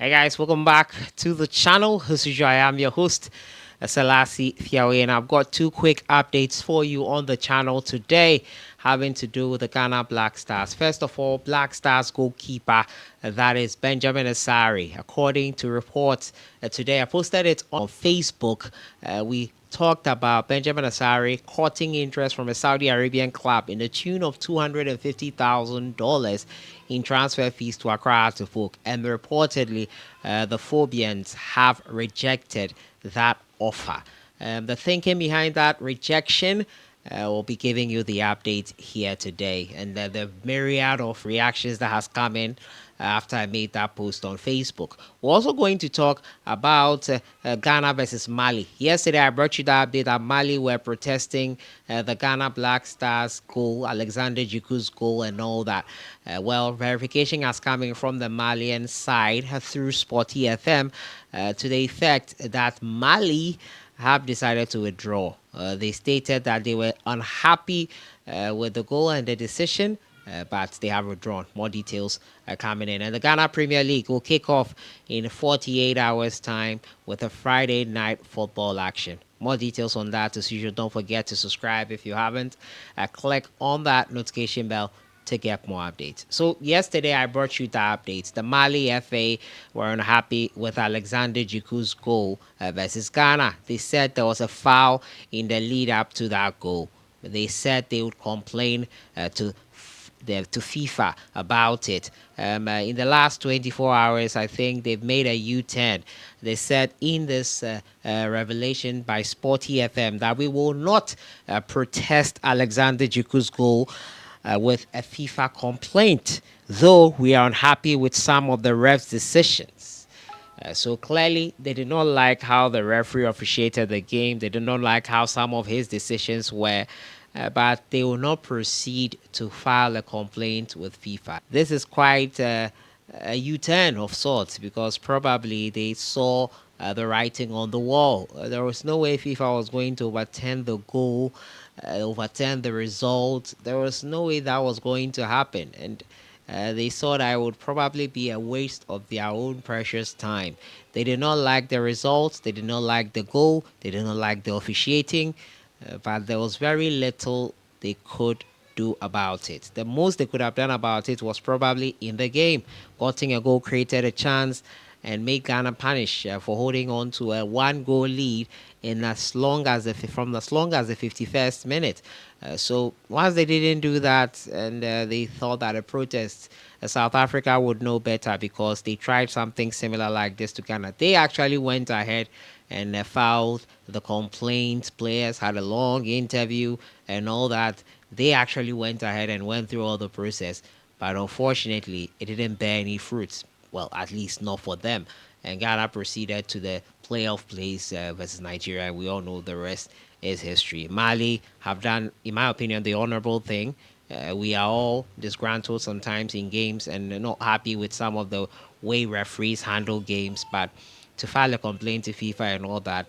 Hey guys, welcome back to the channel. This is I am your host, Sellssi, and I've got two quick updates for you on the channel today, having to do with the Ghana Black Stars. First of all, Black Stars goalkeeper, that is Benjamin Assari. According to reports today, I posted it on Facebook. We talked about Benjamin Asare courting interest from a Saudi Arabian club in the tune of $250,000 in transfer fees to Accra to Folk, and reportedly the Phobians have rejected that offer. The thinking behind that rejection, we'll be giving you the update here today, and the myriad of reactions that has come in after I made that post on Facebook. We're also going to talk about Ghana versus Mali. Yesterday, I brought you the update that Mali were protesting the Ghana Black Stars goal, Alexander Djiku's goal, and all that. Verification has come in from the Malian side through Sporty FM to the effect that Mali have decided to withdraw. They stated that they were unhappy with the goal and the decision, but they have withdrawn. More details are coming in. And the Ghana Premier League will kick off in 48 hours' time with a Friday night football action. More details on that. As usual, don't forget to subscribe if you haven't. Click on that notification bell to get more updates. So yesterday I brought you the updates. The Mali FA were unhappy with Alexander Djiku's goal versus Ghana. They said there was a foul in the lead up to that goal. They said they would complain to FIFA about it. In the last 24 hours, I think they've made a U-turn. They said in this revelation by Sporty FM that we will not protest Alexander Djiku's goal with a FIFA complaint, though we are unhappy with some of the ref's decisions. So clearly, they did not like how the referee officiated the game. They did not like how some of his decisions were, but they will not proceed to file a complaint with FIFA. This is quite a U-turn of sorts because probably they saw the writing on the wall. There was no way FIFA was going to overturn the goal, overturn the result. There was no way that was going to happen. And they thought I would probably be a waste of their own precious time. They did not like the results. They did not like the goal. They did not like the officiating. But there was very little they could do about it. The most they could have done about it was probably in the game. Getting a goal created a chance and made Ghana punish for holding on to a one-goal lead in as long as the 51st minute. So once they didn't do that, and they thought that a protest, South Africa would know better because they tried something similar like this to Ghana. They actually went ahead and filed the complaint. Players had a long interview and all that. They actually went ahead and went through all the process, but unfortunately, it didn't bear any fruits. Well, at least not for them. And Ghana proceeded to the playoff place versus Nigeria. And we all know the rest is history. Mali have done, in my opinion, the honorable thing. We are all disgruntled sometimes in games and not happy with some of the way referees handle games. But to file a complaint to FIFA and all that,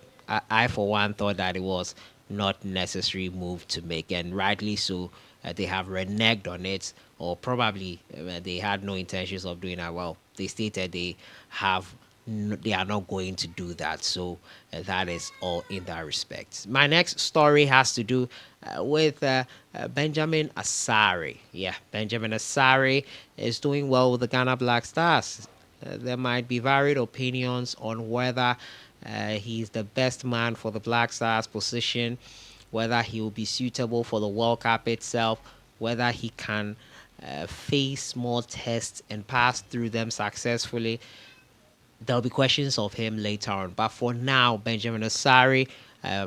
I for one thought that it was not necessary move to make, and rightly so. They have reneged on it, or probably they had no intentions of doing that. Well, they stated they are not going to do that. So that is all in that respect. My next story has to do with Benjamin Assare. Yeah, Benjamin Assare is doing well with the Ghana Black Stars. There might be varied opinions on whether he's the best man for the Black Stars position, whether he will be suitable for the World Cup itself, whether he can face more tests and pass through them successfully. There'll be questions of him later on. But for now, Benjamin Assari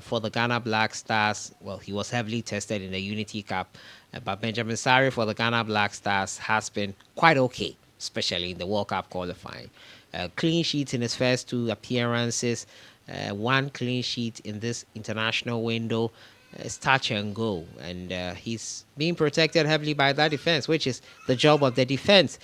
for the Ghana Black Stars, well, he was heavily tested in the Unity Cup. But Benjamin Assari for the Ghana Black Stars has been quite okay, especially in the World Cup qualifying. Clean sheets in his first two appearances, one clean sheet in this international window. It's touch and go, and he's being protected heavily by that defense, which is the job of the defense.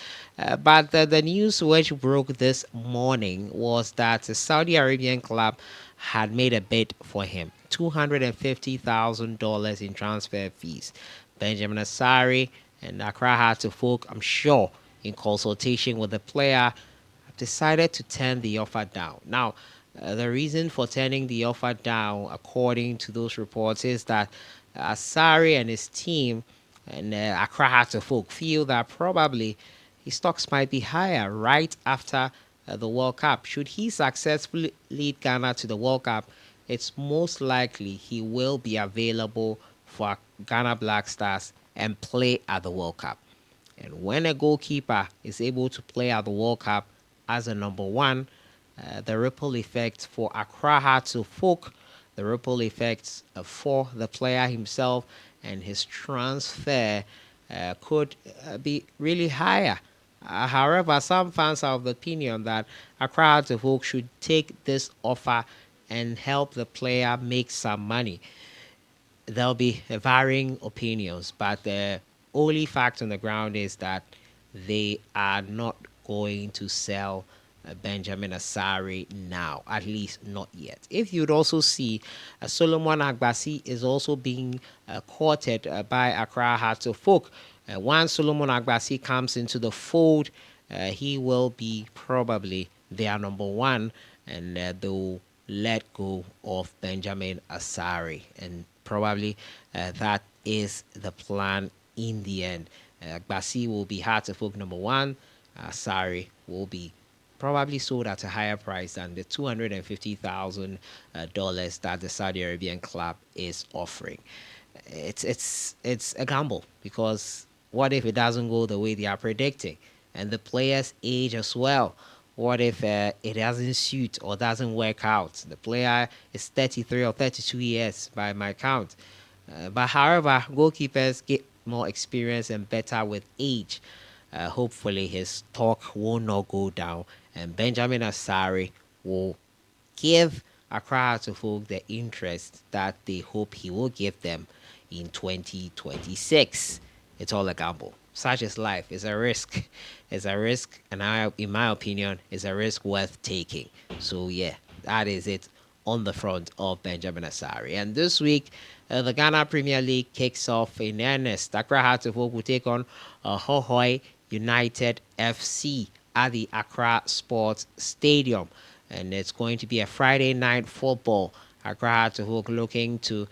But the news which broke this morning was that the Saudi Arabian club had made a bid for him, $250,000 in transfer fees. Benjamin Assari and Accra had to folk, I'm sure, in consultation with the player, decided to turn the offer down. Now, the reason for turning the offer down, according to those reports, is that Asare and his team and Accra Hearts of Oak feel that probably his stocks might be higher right after the World Cup. Should he successfully lead Ghana to the World Cup, it's most likely he will be available for Ghana Black Stars and play at the World Cup. And when a goalkeeper is able to play at the World Cup as a number one, the ripple effect for Accra Hearts of Oak, the ripple effects for the player himself and his transfer could be really higher. However, some fans are of the opinion that Accra Hearts of Oak should take this offer and help the player make some money. There'll be varying opinions, but the only fact on the ground is that they are not going to sell Benjamin Assari now, at least not yet. If you'd also see, Solomon Agbasi is also being courted by Accra Hearts of Oak. Once Solomon Agbasi comes into the fold, he will be probably their number one, and they'll let go of Benjamin Assari, and probably that is the plan in the end. Basi will be Hearts of Oak number one. Assari will be probably sold at a higher price than the $250,000 that the Saudi Arabian club is offering. It's a gamble, because what if it doesn't go the way they are predicting, and the players age as well? What if it doesn't suit or doesn't work out? The player is 33 or 32 years by my count. But however, goalkeepers get more experience and better with age. Hopefully, his stock will not go down, and Benjamin Assari will give Accra to folk the interest that they hope he will give them in 2026. It's all a gamble. Such is life. It's a risk. It's a risk, and in my opinion, it's a risk worth taking. So yeah, that is it on the front of Benjamin Assari. And this week, the Ghana Premier League kicks off in earnest. Accra Hearts of Oak will take on Hohoi United FC at the Accra Sports Stadium, and it's going to be a Friday night football. Accra Hearts of Oak looking to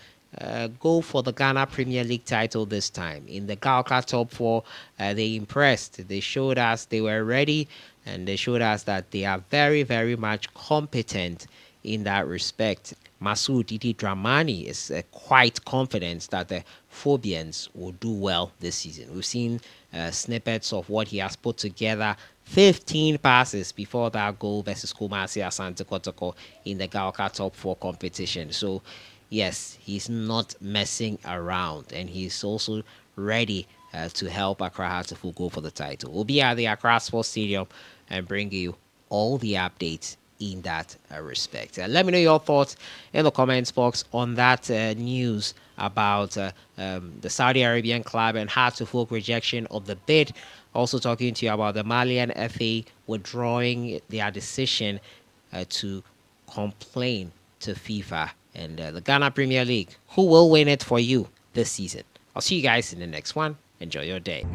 go for the Ghana Premier League title this time. In the Galka Top 4, they impressed. They showed us they were ready, and they showed us that they are very, very much competent in that respect. Masoud Didi Dramani is quite confident that the Phobians will do well this season. We've seen snippets of what he has put together. 15 passes before that goal versus Kumasi Asante Kotoko in the Galka Top 4 competition. So, yes, he's not messing around, and he's also ready to help Accra Hearts of Oak go for the title. We'll be at the Accra Sports Stadium and bring you all the updates in that respect. Let me know your thoughts in the comments box on that news about the Saudi Arabian club and Hearts of Oak rejection of the bid. Also talking to you about the Malian FA withdrawing their decision to complain to FIFA, and the Ghana Premier League. Who will win it for you this season? I'll see you guys in the next one. Enjoy your day.